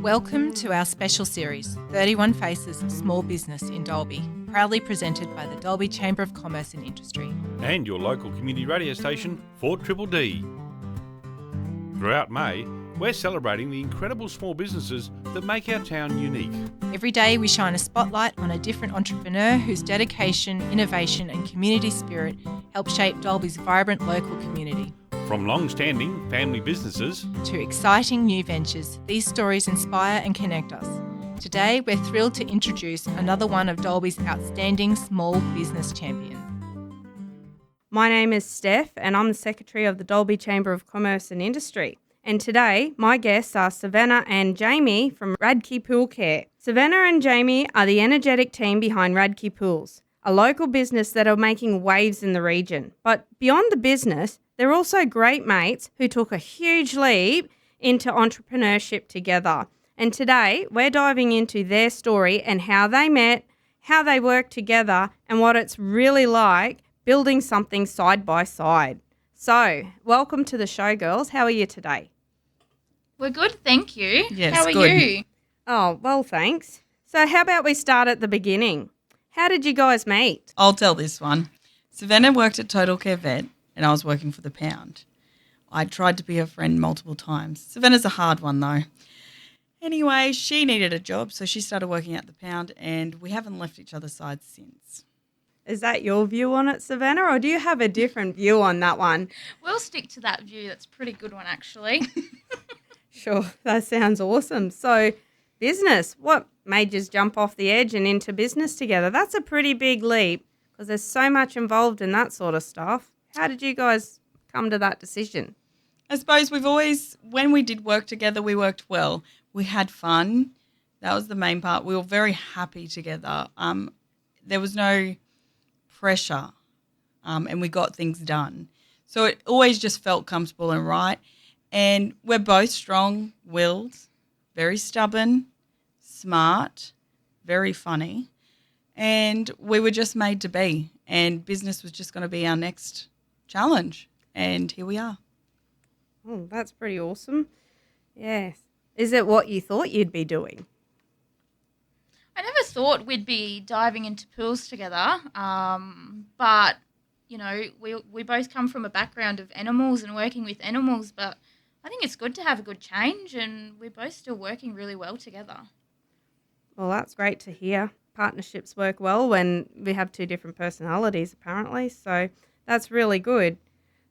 Welcome to our special series, 31 Faces of Small Business in Dalby, proudly presented by the Dalby Chamber of Commerce and Industry. And your local community radio station, 4DDD. Throughout May, we're celebrating the incredible small businesses that make our town unique. Every day we shine a spotlight on a different entrepreneur whose dedication, innovation and community spirit help shape Dalby's vibrant local community. From long-standing family businesses to exciting new ventures, these stories inspire and connect us. Today, we're thrilled to introduce another one of Dalby's outstanding small business champions. My name is Steph and I'm the Secretary of the Dalby Chamber of Commerce and Industry. And today, my guests are Savanah and Jaimee from Radke Pool Care. Savanah and Jaimee are the energetic team behind Radke Pools, a local business that are making waves in the region. But beyond the business, they're also great mates who took a huge leap into entrepreneurship together. And today, we're diving into their story and how they met, how they work together, and what it's really like building something side by side. So, welcome to the show, girls. How are you today? We're good, thank you. Yes, how are good. you? Oh, well, thanks. So how about we start at the beginning? How did you guys meet? I'll tell this one. Savanah worked at Total Care Vet and I was working for the Pound. I tried to be her friend multiple times. Savannah's a hard one though. Anyway, she needed a job, so she started working at the Pound and we haven't left each other's sides since. Is that your view on it, Savanah, or do you have a different view on that one? We'll stick to that view. That's a pretty good one, actually. Sure, that sounds awesome. So, business, what made you jump off the edge and into business together? That's a pretty big leap because there's so much involved in that sort of stuff. How did you guys come to that decision? I suppose we've always, when we did work together, we worked well. We had fun. That was the main part. We were very happy together. There was no pressure and we got things done. So it always just felt comfortable and right. And we're both strong-willed, very stubborn, smart, very funny. And we were just made to be. And business was just going to be our next challenge. And here we are. Oh, that's pretty awesome. Yes. Is it what you thought you'd be doing? I never thought we'd be diving into pools together, but, you know, we both come from a background of animals and working with animals, but I think it's good to have a good change and we're both still working really well together. Well, that's great to hear. Partnerships work well when we have two different personalities, apparently, so that's really good.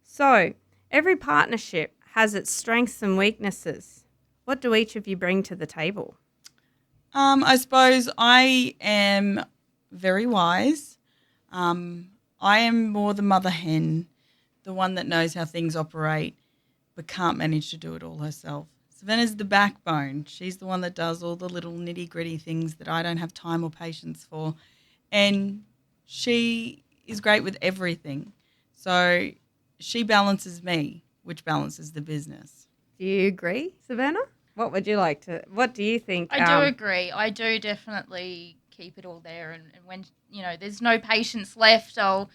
So, every partnership has its strengths and weaknesses. What do each of you bring to the table? I suppose I am very wise. I am more the mother hen, the one that knows how things operate but can't manage to do it all herself. Savannah's the backbone. She's the one that does all the little nitty-gritty things that I don't have time or patience for. And she is great with everything. So she balances me, which balances the business. Do you agree, Savanah? What do you think? I do agree. I do definitely keep it all there. And when, you know, there's no patience left, I'll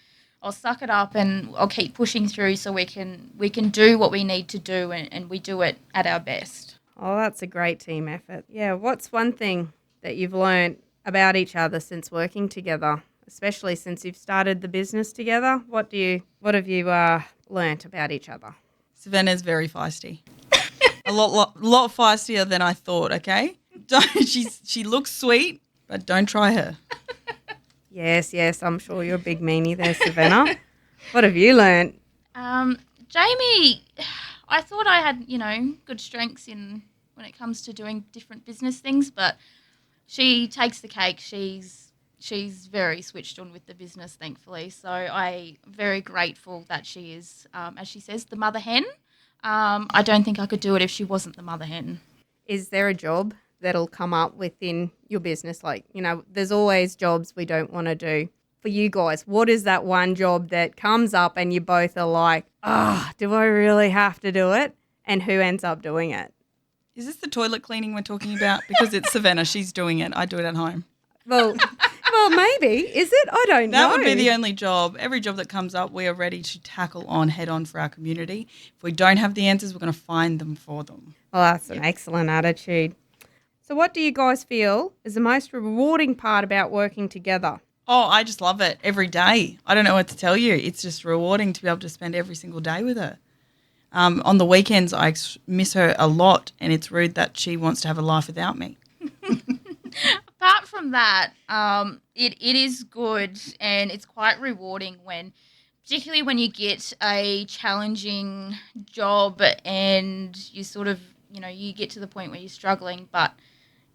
suck it up and I'll keep pushing through so we can do what we need to do and we do it at our best. Oh, that's a great team effort. Yeah, what's one thing that you've learned about each other since working together, especially since you've started the business together? What have you learnt about each other? Savannah's very feisty. A lot feistier than I thought, okay? She looks sweet, but don't try her. Yes, I'm sure you're a big meanie there, Savanah. What have you learnt? Jaimee, I thought I had, you know, good strengths in when it comes to doing different business things, but she takes the cake. She's very switched on with the business, thankfully. So I'm very grateful that she is, as she says, the mother hen. I don't think I could do it if she wasn't the mother hen. Is there a job that'll come up within your business? Like, you know, there's always jobs we don't want to do. For you guys, what is that one job that comes up and you both are like, do I really have to do it? And who ends up doing it? Is this the toilet cleaning we're talking about? Because it's Savanah. She's doing it. I do it at home. Well, maybe. Is it? I don't know. That would be the only job. Every job that comes up, we are ready to tackle on head on for our community. If we don't have the answers, we're going to find them for them. Well, that's an excellent attitude. So what do you guys feel is the most rewarding part about working together? Oh, I just love it every day. I don't know what to tell you. It's just rewarding to be able to spend every single day with her. On the weekends, I miss her a lot, and it's rude that she wants to have a life without me. Apart from that, it is good and it's quite rewarding particularly when you get a challenging job and you sort of, you get to the point where you're struggling, but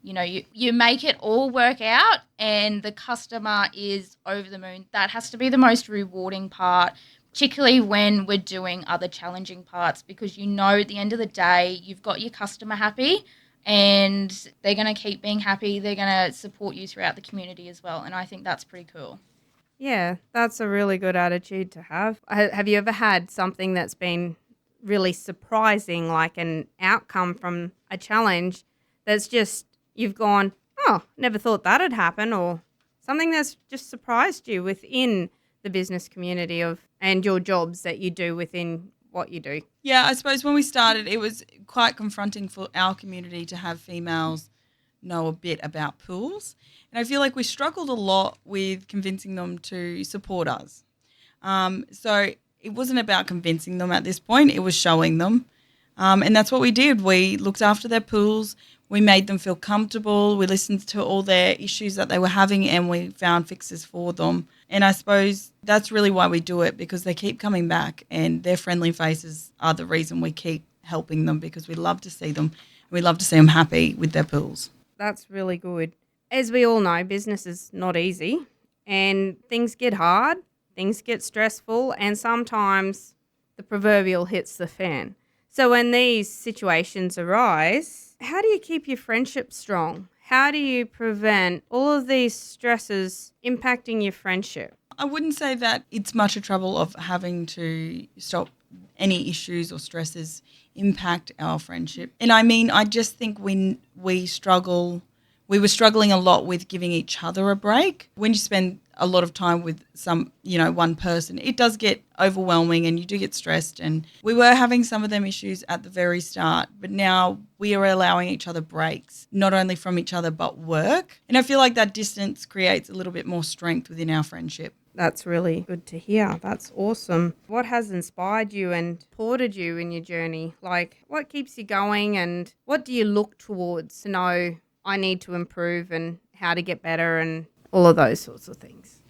you make it all work out and the customer is over the moon. That has to be the most rewarding part, particularly when we're doing other challenging parts, because at the end of the day, you've got your customer happy and they're going to keep being happy. They're going to support you throughout the community as well. And I think that's pretty cool. Yeah, that's a really good attitude to have. Have you ever had something that's been really surprising, like an outcome from a challenge that's just you've gone, oh, never thought that'd happen, or something that's just surprised you within the business community and your jobs that you do within what you do? Yeah, I suppose when we started, it was quite confronting for our community to have females know a bit about pools. And I feel like we struggled a lot with convincing them to support us. So it wasn't about convincing them at this point, it was showing them. And that's what we did. We looked after their pools. We made them feel comfortable. We listened to all their issues that they were having and we found fixes for them. And I suppose that's really why we do it, because they keep coming back and their friendly faces are the reason we keep helping them, because we love to see them. We love to see them happy with their pools. That's really good. As we all know, business is not easy and things get hard, things get stressful, and sometimes the proverbial hits the fan. So when these situations arise, how do you keep your friendship strong? How do you prevent all of these stresses impacting your friendship? I wouldn't say that it's much a trouble of having to stop any issues or stresses impact our friendship. And I mean, I just think we were struggling a lot with giving each other a break. When you spend a lot of time with one person, it does get overwhelming and you do get stressed. And we were having some of them issues at the very start, but now we are allowing each other breaks, not only from each other, but work. And I feel like that distance creates a little bit more strength within our friendship. That's really good to hear. That's awesome. What has inspired you and supported you in your journey? Like, what keeps you going and what do you look towards to know I need to improve and how to get better and all of those sorts of things?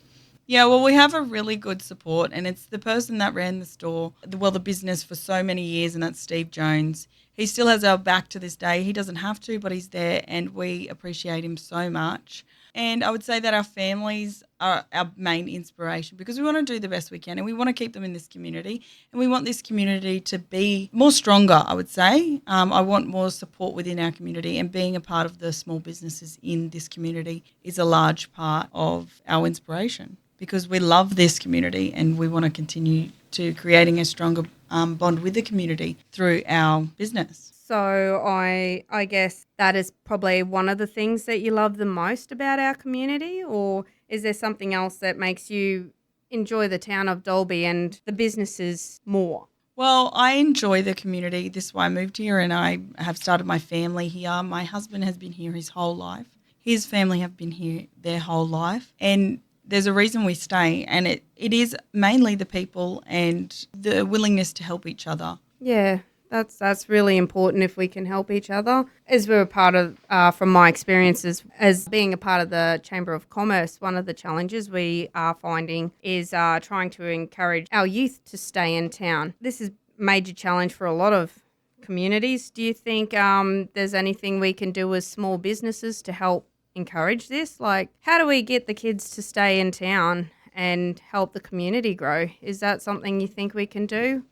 Yeah, well, we have a really good support, and it's the person that ran the business for so many years, and that's Steve Jones. He still has our back to this day. He doesn't have to, but he's there, and we appreciate him so much. And I would say that our families are our main inspiration, because we want to do the best we can and we want to keep them in this community, and we want this community to be more stronger, I would say. I want more support within our community, and being a part of the small businesses in this community is a large part of our inspiration, because we love this community and we want to continue to creating a stronger bond with the community through our business. So I guess that is probably one of the things that you love the most about our community, or is there something else that makes you enjoy the town of Dalby and the businesses more? Well, I enjoy the community. This is why I moved here, and I have started my family here. My husband has been here his whole life. His family have been here their whole life. And there's a reason we stay, and it is mainly the people and the willingness to help each other. Yeah. That's really important if we can help each other. As we're a part of, from my experiences as being a part of the Chamber of Commerce, one of the challenges we are finding is trying to encourage our youth to stay in town. This is a major challenge for a lot of communities. Do you think there's anything we can do as small businesses to help encourage this? Like, how do we get the kids to stay in town and help the community grow? Is that something you think we can do?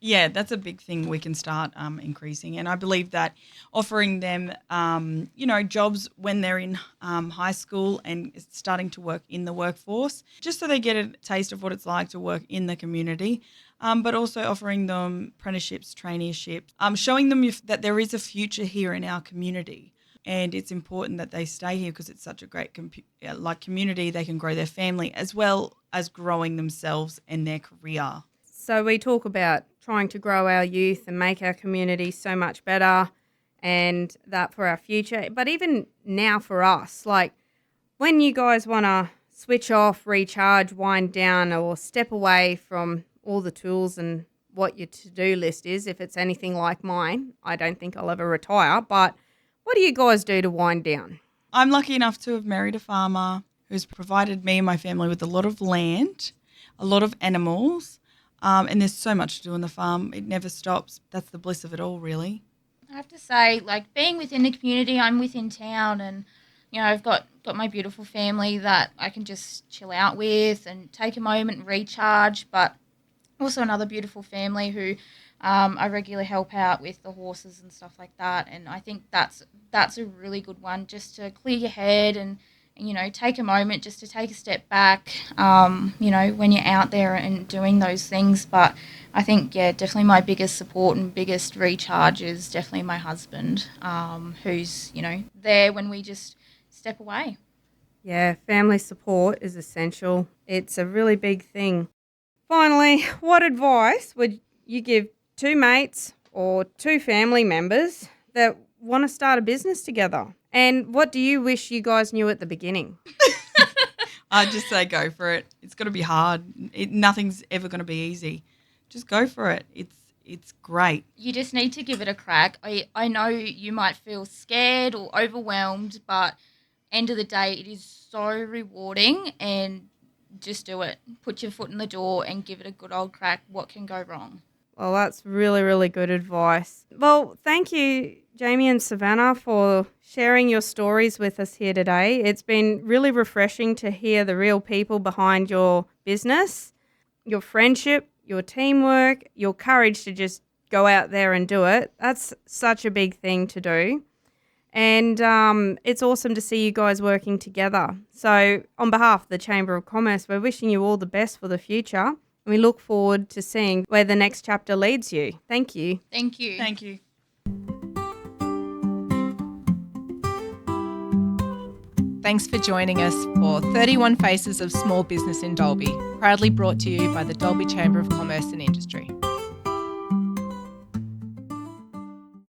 Yeah, that's a big thing we can start increasing. And I believe that offering them, jobs when they're in high school and starting to work in the workforce, just so they get a taste of what it's like to work in the community, but also offering them apprenticeships, traineeships, showing them that there is a future here in our community. And it's important that they stay here because it's such a great community. They can grow their family as well as growing themselves and their career. So we talk about trying to grow our youth and make our community so much better and that for our future. But even now for us, like when you guys want to switch off, recharge, wind down, or step away from all the tools and what your to-do list is, if it's anything like mine, I don't think I'll ever retire, but what do you guys do to wind down? I'm lucky enough to have married a farmer who's provided me and my family with a lot of land, a lot of animals, and there's so much to do on the farm. It never stops. That's the bliss of it all, really. I have to say, like, being within the community, I'm within town, and I've got my beautiful family that I can just chill out with and take a moment and recharge, but also another beautiful family who I regularly help out with the horses and stuff like that. And I think that's a really good one, just to clear your head and take a moment just to take a step back, when you're out there and doing those things. But I think, definitely my biggest support and biggest recharge is definitely my husband, who's, there when we just step away. Yeah, family support is essential. It's a really big thing. Finally, what advice would you give two mates or two family members that want to start a business together? And what do you wish you guys knew at the beginning? I'd just say go for it. It's got to be hard. Nothing's ever going to be easy. Just go for it. It's great. You just need to give it a crack. I know you might feel scared or overwhelmed, but end of the day, it is so rewarding, and just do it. Put your foot in the door and give it a good old crack. What can go wrong? Well, that's really, really good advice. Well, thank you, Jaimee and Savanah, for sharing your stories with us here today. It's been really refreshing to hear the real people behind your business, your friendship, your teamwork, your courage to just go out there and do it. That's such a big thing to do. And it's awesome to see you guys working together. So on behalf of the Chamber of Commerce, we're wishing you all the best for the future. And we look forward to seeing where the next chapter leads you. Thank you. Thank you. Thank you. Thanks for joining us for 31 Faces of Small Business in Dalby, proudly brought to you by the Dalby Chamber of Commerce and Industry.